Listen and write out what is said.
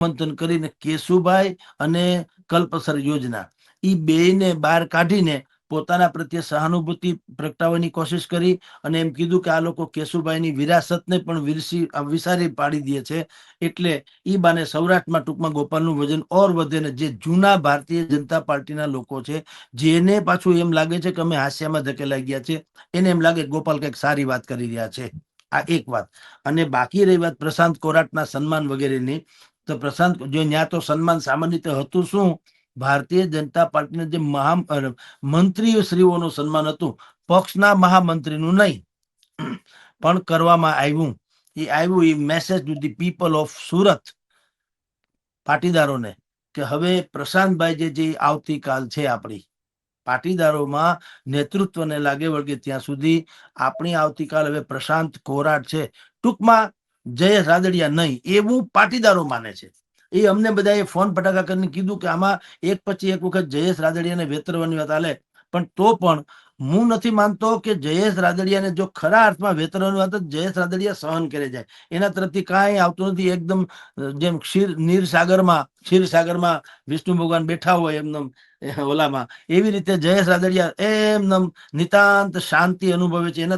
મંથન કરીને કેશુભાઈ અને કલ્પસર યોજના એ બેને બહાર કાઢીને પોતાના પ્રત્યે સહાનુભૂતિ પ્રગટાવવાની કોશિશ કરી અને એમ કીધું કે આ લોકો કેશુભાઈની વિરાસતને પણ વિસારી પાડી દે છે. એટલે ઈ બાને સૌરાષ્ટ્રમાં ટૂંકમાં ગોપાલનું વજન ઓર વધે ને જે જૂના ભારતીય જનતા પાર્ટીના લોકો છે જેને પાછું એમ લાગે છે કે અમે હાસ્યામાં ધકેલાઈ ગયા છે, એને એમ લાગે ગોપાલ કંઈક સારી વાત કરી રહ્યા છે. આ એક વાત. અને બાકી રહી વાત પ્રશાંત કોરાટના સન્માન વગેરેની, તો પ્રશાંત જો ત્યાં તો સન્માન સામાન્ય રીતે હતું શું, ભારતીય જનતા પાર્ટીના જે મંત્રીશ્રીઓનું સન્માન હતું, પક્ષના મહામંત્રીનું નહીં પણ કરવામાં આવ્યું. A message to the people of Surat, પાટીદારોને, કે હવે પ્રશાંતભાઈ જે આવતીકાલ છે આપણી પાટીદારોમાં નેતૃત્વને લાગે વળગે ત્યાં સુધી આપણી આવતીકાલ હવે પ્રશાંત કોરાટ છે. ટૂંકમાં જયેશ રાદડિયા નહીં એવું પાટીદારો માને છે. એ અમને બધાએ ફોન ફટાકા કરીને કીધું કે આમાં એક પછી એક વખત જયેશ રાદડિયાને વેતરવાની વાત હાલે, પણ તો પણ હું નથી માનતો કે જયેશ રાદડિયાને જો ખરા અર્થમાં વેતરવાની વાત જયેશ રાદડિયા સહન કરે જાય, એના તરફથી કાંઈ આવતું નથી. એકદમ જેમ ક્ષીરસાગરમાં વિષ્ણુ ભગવાન બેઠા હોય એમનેમ ઓલામાં, એવી રીતે જયેશ રાદડિયા એમનેમ નિતાંત શાંતિ અનુભવે છે. એના